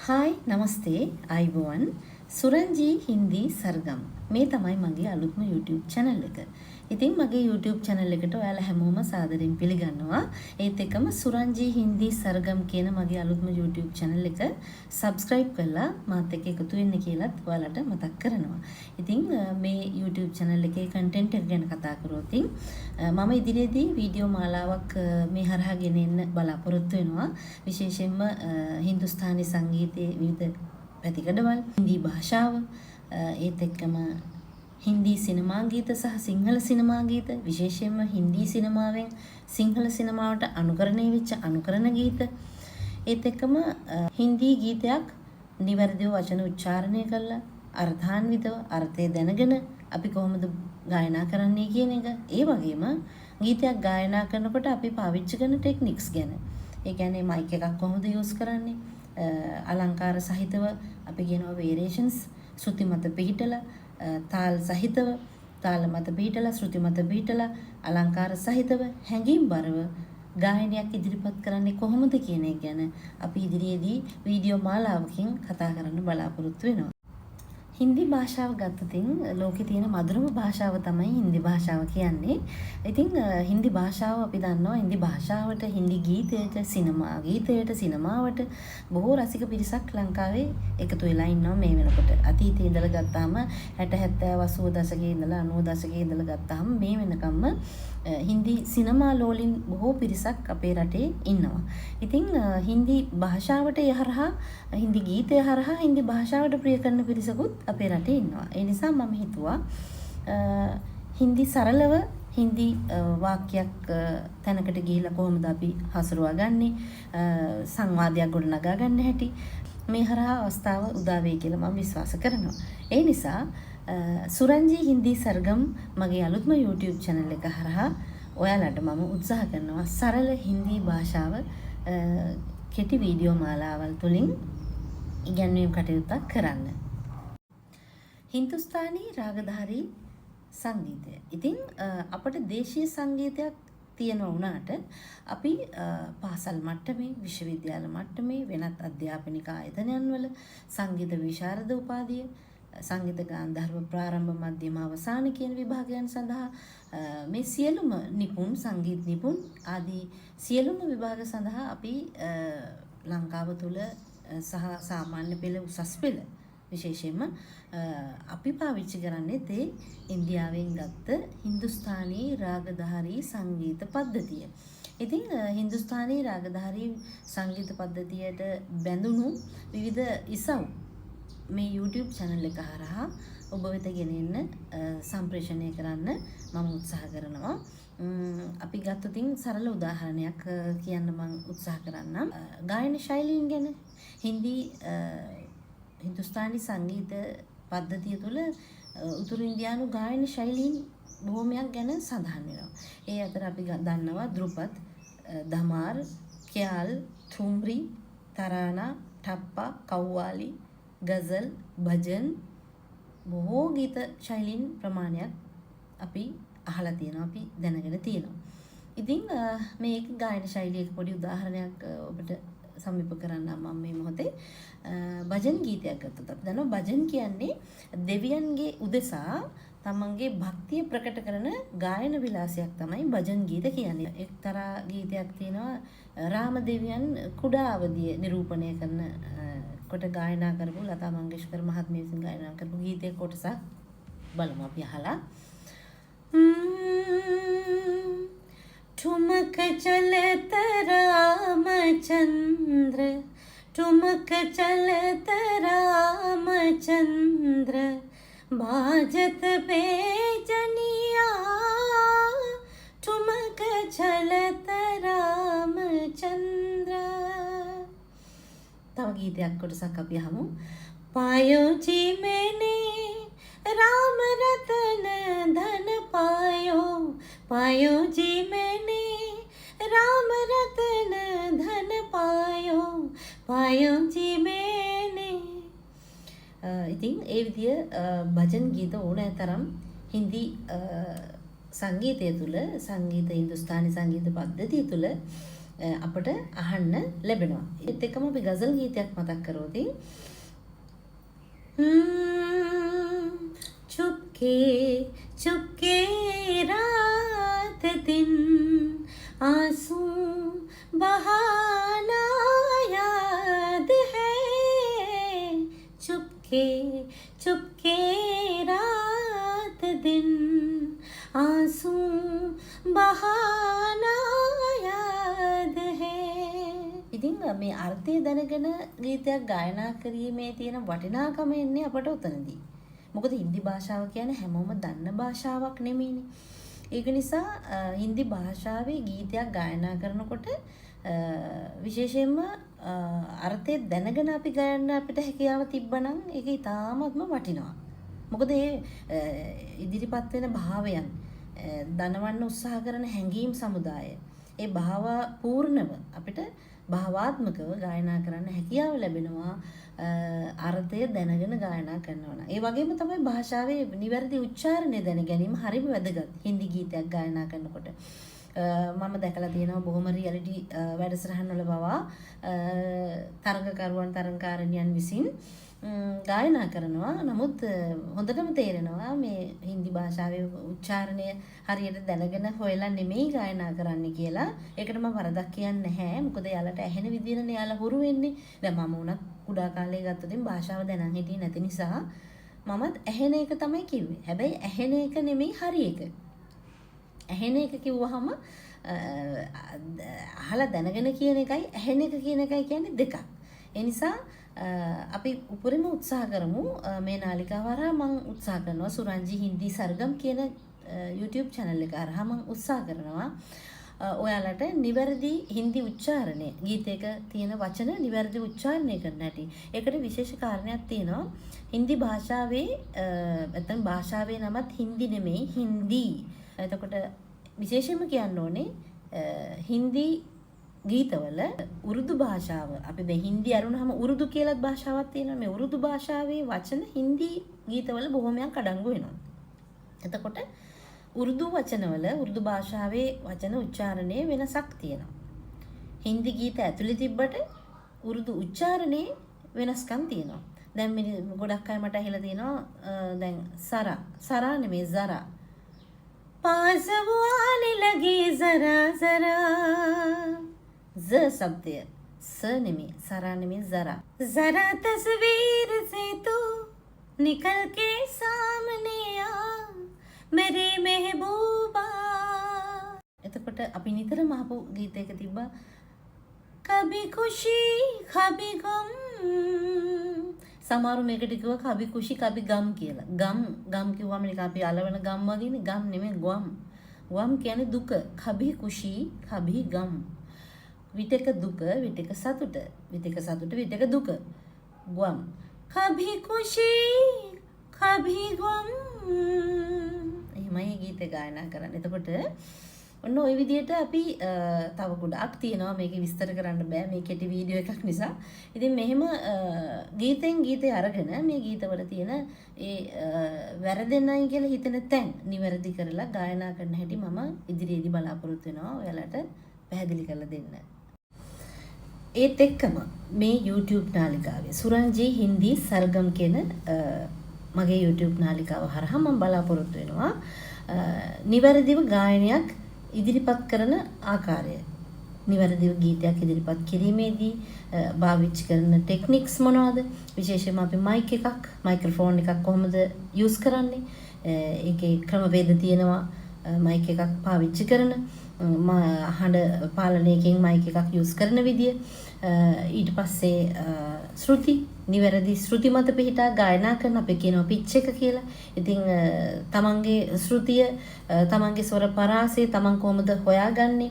Hi නමස්තේ අයිබෝවන් සුරංජී හින්දි සර්ගම් මේ තමයි මගේ අලුත්ම YouTube channel එක. ඉතින් මගේ YouTube channel එකට ඔයාලා හැමෝම සාදරයෙන් පිළිගන්නවා. ඒත් එක්කම සුරංජී හින්දි සර්ගම් කියන මගේ අලුත්ම YouTube channel එක subscribe කරලා මාත් එක්ක එකතු වෙන්න කියලාත් ඔයාලට මතක් කරනවා. ඉතින් මේ YouTube channel එකේ content එක ගැන කතා කරොත් මම ඉදිරියේදී වීඩියෝ මාලාවක් මේ හරහා ගෙන එන්න බලාපොරොත්තු වෙනවා. විශේෂයෙන්ම හින්දුස්ථානි සංගීතයේ විවිධ පැතිකඩවල්, හින්දි භාෂාව, ඒත් එක්කම හින්දි සිනමා ගීත සහ සිංහල සිනමා ගීත, විශේෂයෙන්ම හින්දි සිනමාවෙන් සිංහල සිනමාවට අනුකරණය වෙච්ච අනුකරණ ගීත, ඒත් එක්කම හින්දි ගීතයක් නිවැරදිව වචන උච්චාරණය කරලා අර්ථාන්විතව අර්ථය දැනගෙන අපි කොහොමද ගායනා කරන්නේ කියන එක, ඒ වගේම ගීතයක් ගායනා කරනකොට අපි පාවිච්චි කරන ටෙක්නික්ස් ගැන, ඒ කියන්නේ මයික් එකක් කොහොමද යූස් කරන්නේ, අලංකාර සහිතව අපි කියනවා වේරියේෂන්ස්, ශ්‍රුති මත පිහිටලා තාල් සහිතව, තාල මත පිහිටලා ශ්‍රුති මත පිහිටලා අලංකාර සහිතව හැඟීම්බරව ගායනයක් ඉදිරිපත් කරන්නේ කොහොමද කියන එක ගැන අපි ඉදිරියේදී වීඩියෝ මාලාවකින් කතා කරන්න බලාපොරොත්තු වෙනවා. හින්දි භාෂාව ගත්තතින් ලෝකේ තියෙන මధుරම භාෂාව තමයි හින්දි භාෂාව කියන්නේ. ඉතින් හින්දි භාෂාව අපි දන්නවා, හින්දි භාෂාවට, හින්දි ගීතයට, සිනමා ගීතයට, සිනමාවට බොහෝ රසික පිරිසක් ලංකාවේ එකතු වෙලා ඉන්නවා මේ වෙනකොට. අතීතයේ ඉඳලා ගත්තාම 60 70 80 දශකයේ ඉඳලා 90 දශකයේ ඉඳලා ගත්තාම මේ වෙනකම්ම හින්දි සිනමා ලෝලින් බොහෝ පිරිසක් අපේ රටේ ඉන්නවා. ඉතින් හින්දි භාෂාවට යහරහා, හින්දි ගීතය හරහා හින්දි භාෂාවට ප්‍රිය කරන පිරිසකුත් අපේ රටේ ඉන්නවා. ඒ නිසා මම හිතුවා හින්දි සරලව හින්දි වාක්‍යයක් තැනකට ගිහිලා කොහොමද අපි හසුරුවා ගන්නේ, සංවාදයක් ගොඩනගා ගන්න හැටි මේ හරහා අවස්ථාව උදා වෙයි කියලා මම විශ්වාස කරනවා. ඒ නිසා සුරංජී හින්දි සර්ගම් මගේ අලුත්ම YouTube channel එක හරහා ඔයාලට මම උත්සාහ කරනවා සරල හින්දි භාෂාව කෙටි වීඩියෝ මාලාවල් තුලින් ඉගැන්වීම් කටයුත්තක් කරන්න. හින්දුස්ථානි රාගධාරී සංගීතය. ඉතින් අපට දේශීය සංගීතයක් තියෙනවා වුණාට අපි පාසල් මට්ටමේ, විශ්වවිද්‍යාල මට්ටමේ, වෙනත් අධ්‍යාපනික ආයතනයන් වල සංගීත විශාරද උපාධිය, සංගීත ගාන්ධර්ව ප්‍රාරම්භ, මධ්‍යම, අවසාන කියන විභාගයන් සඳහා මේ සියලුම නිපුන්, සංගීත නිපුන් ආදී සියලුම විභාග සඳහා අපි ලංකාව තුල සහ සාමාන්‍ය පෙළ, උසස් පෙළ විශේෂයෙන්ම අපි පාවිච්චි කරන්නේ තේ ඉන්දියාවෙන් ගත්ත හින්දුස්ථානි රාගධාරී සංගීත පද්ධතිය. ඉතින් හින්දුස්ථානි රාගධාරී සංගීත පද්ධතියට බැඳුණු විවිධ ඉසව් මේ YouTube channel එක හරහා ඔබ වෙත ගෙනෙන්න, සම්ප්‍රේෂණය කරන්න මම උත්සාහ කරනවා. අපි ගත්තොතින් සරල උදාහරණයක් කියන්න මම උත්සාහ කරන්නම්. ගායන ශෛලීන් ගැන. හින්දුස්ථානි සංගීත පද්ධතිය තුළ උතුරු ඉන්දියානු ගායන ශෛලීන් බොහොමයක් ගැන සඳහන් වෙනවා. ඒ අතර අපි දන්නවා ධෘපත්, දමාර්, ඛයාල්, ඨුම්රි, තරානා, ටප්පා, කව්වාලි, ගසල්, භජන්, බොහෝ ගීත ශෛලීන් ප්‍රමාණයක් අපි අහලා තියෙනවා, අපි දැනගෙන තියෙනවා. ඉතින් මේ ගායන ශෛලියක පොඩි උදාහරණයක් ඔබට සමීප කරන්න මම මේ මොහොතේ භජන් ගීතයක් ගත්තොත් අපි දන්නවා භජන් කියන්නේ දෙවියන්ගේ උදෙසා තමන්ගේ භක්තිය ප්‍රකට කරන ගායන විලාසයක් තමයි භජන් ගීත කියන්නේ. එක්තරා ගීතයක් තියෙනවා රාම දෙවියන් කුඩා අවදිය නිරූපණය කරන කොට ගායනා කරපු ලතා මංගেশකර් මහත්මිය විසින් ගායනා කරපු ගීතයේ කොටසක් බලමු අපි අහලා. ठुमक चलत रामचंद्र, ठुमक चलत रामचंद्र, बाजत बेजनिया, ठुमक चलत रामचंद्र. තව ගීතයක් කොටසක් අපි අහමු. पायो जी मैंने राम रतन धन पायो, पायो जी मैंने राम रतन धन पायो, पायो जी मैंने. ඉතින් ඒ විදිය භජන් ගීත ඕනෑ තරම් හින්දි සංගීතය තුළ, සංගීත හින්දුස්ථානි සංගීත පද්ධතිය තුළ අපට අහන්න ලැබෙනවා. ඒත් එක්කම අපි ගසල් ගීතයක් මතක් කරෝති. चुपके चुपके रात दिन आंसू बहाना याद है चुपके चुपके रात दिन आंसू बहाना याद है. ඉතින් මේ අර්ථය දැනගෙන ගීතයක් ගායනා කිරීමේ තියෙන වටිනාකම එන්නේ අපට උතනදී. මොකද හින්දි භාෂාව කියන්නේ හැමෝම දන්න භාෂාවක් නෙමෙයිනේ. ඒක නිසා හින්දි භාෂාවේ ගීතයක් ගායනා කරනකොට විශේෂයෙන්ම අර්ථය දැනගෙන අපි ගයන්න අපිට හැකියාව තිබ්බනම් ඒක ඉතාමත්ම වටිනවා. මොකද ඒ ඉදිරිපත් වෙන භාවයන් දනවන්න උත්සාහ කරන හැඟීම් සමුදාය ඒ භාව පූර්ණව අපිට භාවාත්මකව ගායනා කරන්න හැකියාව ලැබෙනවා අර්ථය දැනගෙන ගායනා කරනවා. ඒ වගේම තමයි භාෂාවේ නිවැරදි උච්චාරණය දැන ගැනීම හරිම වැදගත් හින්දි ගීතයක් ගායනා කරනකොට. මම දැකලා තියෙනවා බොහොම රියැලිටි වැඩසටහන් වල පවා තරඟකරුවන් තරඟකාරණියන් විසින් ගායනා කරනවා. නමුත් හොඳටම තේරෙනවා මේ හින්දි භාෂාවේ උච්චාරණය හරියට දැනගෙන හොයලා නෙමෙයි ගායනා කරන්න කියලා. ඒකට මම වරදක් කියන්නේ නැහැ. මොකද යාලට ඇහෙන විදිහනේ යාලා හුරු වෙන්නේ. දැන් මම උනත් කුඩා කාලේ ගත්තොතින් භාෂාව දැනන් හිටියේ නැති නිසා මමත් ඇහෙන එක තමයි කිව්වේ. හැබැයි ඇහෙන එක නෙමෙයි හරි එක. ඇහෙන එක කිව්වහම අහලා දැනගෙන කියන එකයි ඇහෙන එක කියන එකයි කියන්නේ දෙකක්. ඒ නිසා අපි උපරිම උත්සාහ කරමු. මේ නාලිකාව හරහා මම උත්සාහ කරනවා සුරංජි හින්දි සර්ගම් කියන YouTube channel එක හරහා මම උත්සාහ කරනවා ඔයාලට නිවැරදි හින්දි උච්චාරණය ගීතයක තියෙන වචන නිවැරදි උච්චාරණය කරන්න ඇති. ඒකට විශේෂ කාරණයක් තියෙනවා. හින්දි භාෂාවේ නැත්නම් භාෂාවේ නමත් හින්දි නෙමෙයි හින්දි. එතකොට විශේෂයෙන්ම කියන්න ඕනේ හින්දි ගීතවල උරුදු භාෂාව අපි දැන් හින්දි අරුණාම උරුදු කියලා භාෂාවක් තියෙනවා. මේ උරුදු භාෂාවේ වචන හින්දි ගීතවල බොහොමයක් අඩංගු වෙනවා. එතකොට උරුදු වචනවල උරුදු භාෂාවේ වචන උච්චාරණයේ වෙනසක් තියෙනවා. හින්දි ගීත ඇතුලේ තිබ්බට උරුදු උච්චාරණයේ වෙනස්කම් තියෙනවා. දැන් මේ ගොඩක් අය මට ඇහිලා තියෙනවා දැන් සරා නෙමෙයි zara पास वो आने लगी जरा जरा ज शब्द स निमी सरा निमी जरा जरा तस्वीर से तू निकल के सामने आ मेरे महबूबा. එතකොට අපි නිතරම අහපු ගීතයක තිබ්බා කබි ඛුෂි කබි ගම්. සමහරු මේකට කිව්වා කබි කුෂි කබි ගම් කියලා. ගම් කිව්වම නිකන් අපි අලවන ගම් වගේනේ. ගම් නෙමෙයි ගම්. ගම් කියන්නේ දුක. කබි කුෂි කබි ගම්. විතක දුක විතක සතුට. විතක සතුට විතක දුක. ගම්. කබි කුෂි කබි ගම්. එහෙමයි ගීත ගායනා කරන්නේ. එතකොට ඔන්න ওই විදිහට අපි තව ගොඩක් තියෙනවා මේක විස්තර කරන්න බෑ මේ කෙටි වීඩියෝ එකක් නිසා. ඉතින් මෙහෙම ගීතෙන් ගීතේ අරගෙන මේ ගීතවල තියෙන ඒ වැරදෙන්නයි කියලා හිතෙන තැන් නිවැරදි කරලා ගායනා කරන හැටි මම ඉදිරියේදී බලාපොරොත්තු වෙනවා ඔයාලට පැහැදිලි කරලා දෙන්න. ඒත් එක්කම මේ YouTube නාලිකාවේ සුරංජී හින්දි සර්ගම් කියන මගේ YouTube නාලිකාව හරහා මම බලාපොරොත්තු වෙනවා නිවැරදිව ගායනයක් ඉදිරිපත් කරන ආකාරය. නිවැරදිව ගීතයක් ඉදිරිපත් කිරීමේදී භාවිත කරන ටෙක්නික්ස් මොනවද? විශේෂයෙන්ම අපි මයික් එකක්, මයික්‍රොෆෝන් එකක් කොහොමද යූස් කරන්නේ? ඒකේ ක්‍රමවේද තියෙනවා. මයික් එකක් පාවිච්චි කරන හඬ පාලනයකින් මයික් එකක් යූස් කරන විදිය. ඊට පස්සේ ශ්‍රුති නිවැරදි ශ්‍රුති මත පිහිටා ගායනා කරන අපි කියනවා පිච් එක කියලා. ඉතින් තමන්ගේ ශ්‍රුතිය තමන්ගේ ස්වර පරාසය තමන් කොහොමද හොයාගන්නේ?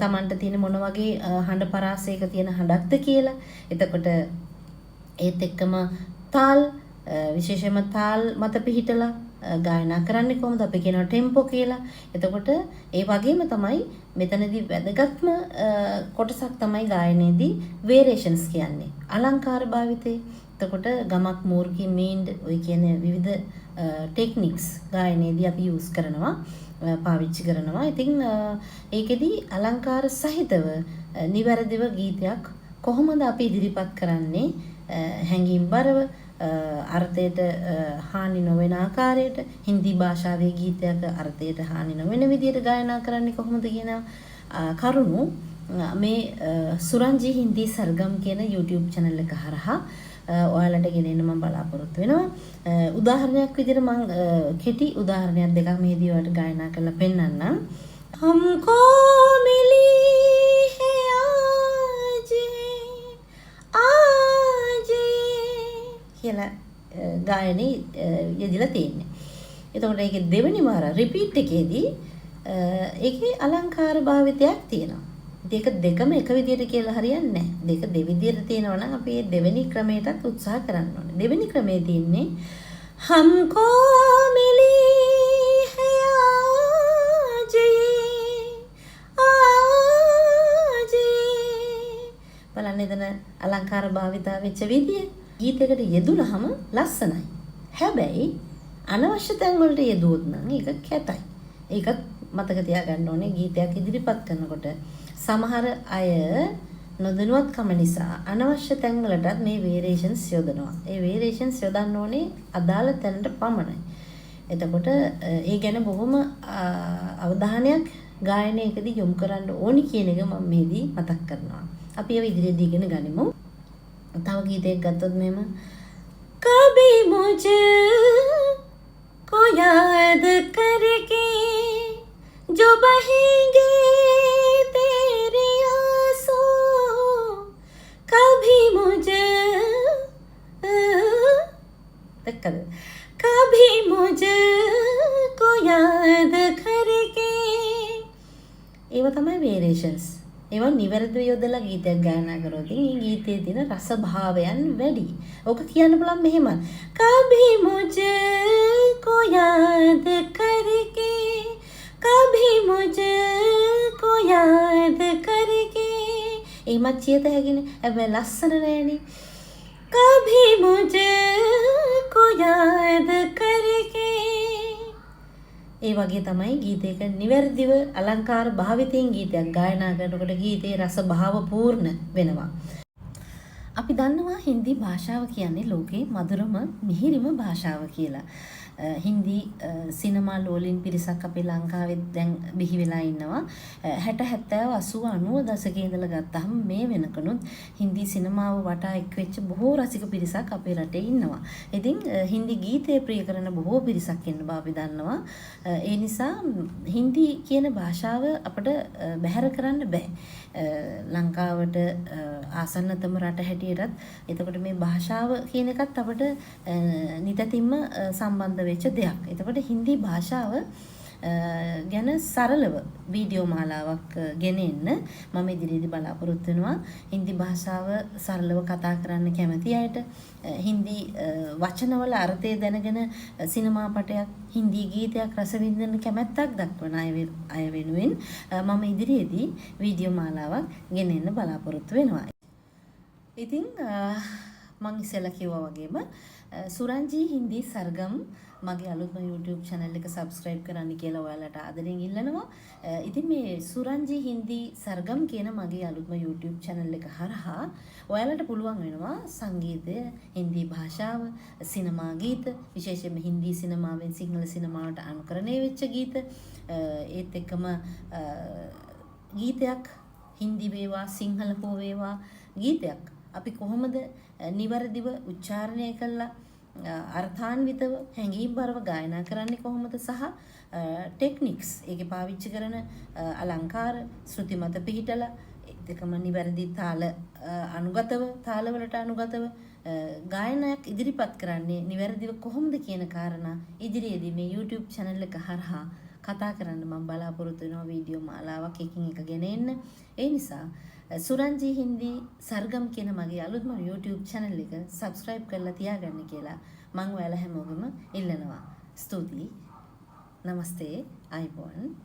තමන්ට තියෙන මොන වගේ හඬ පරාසයක තියෙන හඬක්ද කියලා. එතකොට ඒත් එක්කම තාල් විශේෂයෙන්ම තාල් මත පිහිටලා ගායනා කරන්නේ කොහොමද? අපි කියනවා ටෙම්පෝ කියලා. එතකොට ඒ වගේම තමයි මෙතනදී වැදගත්ම කොටසක් තමයි ගායනයේදී වේරියේෂන්ස් කියන්නේ. අලංකාර භාවිතේ. එතකොට ගමක් මූර්ගී මීන්ඩ් ඔය කියන විවිධ ටෙක්නික්ස් ගායනයේදී අපි යූස් කරනවා, පාවිච්චි කරනවා. ඉතින් ඒකෙදී අලංකාර සහිතව නිවැරදිව ගීතයක් කොහොමද අපි ඉදිරිපත් කරන්නේ හැඟීම්බරව අර්ථයට හානි නොවන ආකාරයට හින්දි භාෂාවේ ගීතයක අර්ථයට හානි නොවන විදිහට ගායනා කරන්නේ කොහොමද කියන කරුණු මේ සුරංජි හින්දි සර්ගම් කියන YouTube channel එක හරහා ඔයාලට ගෙනෙන්න මම බලාපොරොත්තු වෙනවා. උදාහරණයක් විදිහට මම කෙටි උදාහරණයක් දෙකක් මේදී ඔයාලට ගායනා කරලා පෙන්නන්නම්. हमको मिली है आज කියලා ගායනේ යෙදিলা තියෙන්නේ. එතකොට ඒකේ දෙවෙනි වාර රිපීට් එකේදී ඒකේ අලංකාර භාවිතයක් තියෙනවා. දෙක දෙකම එක විදිහට කියලා හරියන්නේ නැහැ. දෙක දෙවිදිහට තියෙනවා නම් අපි මේ දෙවෙනි ක්‍රමයටත් උත්සාහ කරන්න ඕනේ. දෙවෙනි ක්‍රමයේ තියෙන්නේ हमको मिली है आज බලන්න එතන අලංකාර භාවිතා වෙච්ච විදිය ගීතයකට යෙදුනහම ලස්සනයි. හැබැයි අනවශ්‍ය තැන් වලට යෙදුවොත් නම් ඒක කැතයි. ඒකත් මතක තියාගන්න ඕනේ ගීතයක් ඉදිරිපත් කරනකොට. සමහර අය නොදැනුවත්කම නිසා අනවශ්‍ය තැන් වලටත් මේ වේරියේෂන්ස් යොදනවා. ඒ වේරියේෂන්ස් යොදන්න ඕනේ අදාළ තැනට පමණයි. එතකොට ඒ ගැන බොහොම අවධානයක් ගායනයකදී යොමු කරන්න ඕනි කියන එක මම මේදී මතක් කරනවා. අපි ඒ ඉදිරියේදී ඉගෙන ගනිමු. තව ගීතයක් ගත්තොත් මෙහෙම कभी मुझको याद करके जो बहेंगे तेरे आंसू कभी मुझे तक कभी मुझको याद करके ඒවා තමයි වේරියේෂන්ස්. ඒවා නිවැරදිව යොදලා ගීතයක් ගායනා කරොත් මේ ගීතයේ තියෙන රස භාවයන් වැඩි. ඕක කියන්න බලන්න මෙහෙම. कभी मुझको याद करके कभी मुझको याद करके එයිමත් කියත හැකිනේ. හැබැයි ලස්සන නෑනේ. कभी मुझको याद करके ඒ වගේ තමයි ගීතයක නිවැරදිව අලංකාර භාවිතයෙන් ගීතයක් ගායනා කරනකොට ගීතේ රස භාව පූර්ණ වෙනවා. අපි දන්නවා හින්දි භාෂාව කියන්නේ ලෝකේ මధుරම මිහිරිම භාෂාව කියලා. හින්දි සිනමා ලෝලින් පිරිසක් අපේ ලංකාවේ දැන් බිහි වෙලා ඉන්නවා. 60 70 80 90 දශකයේ ඉඳලා ගත්තහම මේ වෙනකනුත් හින්දි සිනමාව වටා එක් වෙච්ච බොහෝ රසික පිරිසක් අපේ රටේ ඉන්නවා. ඉතින් හින්දි ගීතය ප්‍රිය කරන බොහෝ පිරිසක් ඉන්න බව අපි දන්නවා. ඒ නිසා හින්දි කියන භාෂාව අපිට බැහැර කරන්න බෑ. ලංකාවට ආසන්නතම රට හැටියටත් එතකොට මේ භාෂාව කියන එකත් අපිට නිතතින්ම සම්බන්ධ වෙච්ච දෙයක්. එතකොට හින්දි භාෂාව ගැන සරලව වීඩියෝ මාලාවක් ගෙනෙන්න මම ඉදිරියේදී බලාපොරොත්තු වෙනවා. හින්දි භාෂාව සරලව කතා කරන්න කැමති අයට හින්දි වචනවල අර්ථය දැනගෙන සිනමා පටයක් හින්දි ගීතයක් රස විඳින්න කැමැත්තක් දක්වන අය වෙනුවෙන් මම ඉදිරියේදී වීඩියෝ මාලාවක් ගෙනෙන්න බලාපොරොත්තු වෙනවා. ඉතින් මම ඉස්සෙල්ලා කිව්වා වගේම සුරංජි හින්දි සර්ගම් මගේ අලුත්ම YouTube channel එක subscribe කරන්න කියලා ඔයාලට ආදරෙන් ඉල්ලනවා. ඉතින් මේ සුරංජි හින්දි සර්ගම් කියන මගේ අලුත්ම YouTube channel එක හරහා ඔයාලට පුළුවන් වෙනවා සංගීතය, හින්දි භාෂාව, සිනමා ගීත, විශේෂයෙන්ම හින්දි සිනමාවෙන් සිංහල සිනමාවට අනුකරණය වෙච්ච ගීත, ඒත් එක්කම ගීතයක් හින්දි වේවා සිංහල හෝ වේවා ගීතයක් අපි කොහොමද නිවැරදිව උච්චාරණය කළා අර්ථාන්විතව හැඟීම්බරව ගායනා කරන්නේ කොහොමද සහ ටෙක්නික්ස් ඒකේ පාවිච්චි කරන අලංකාර ශ්‍රුති මත පිහිටලා ඒකම නිවැරදි තාල අනුගතව තාලවලට අනුගතව ගායනයක් ඉදිරිපත් කරන්නේ නිවැරදිව කොහොමද කියන කාරණා ඉදිරියේදී මේ YouTube channel එක හරහා කතා කරන්න මම බලාපොරොත්තු වෙනවා වීඩියෝ මාලාවක් එකින් එක ගෙන එන්න. ඒ නිසා සුරංජි හින්දි සර්ගම් කියන මගේ අලුත්ම YouTube channel එක subscribe කරලා තියාගන්න කියලා මම ඔයාලා හැමෝගෙම ඉල්ලනවා. ස්තුතියි. නමස්තේ. ආයිබෝන්.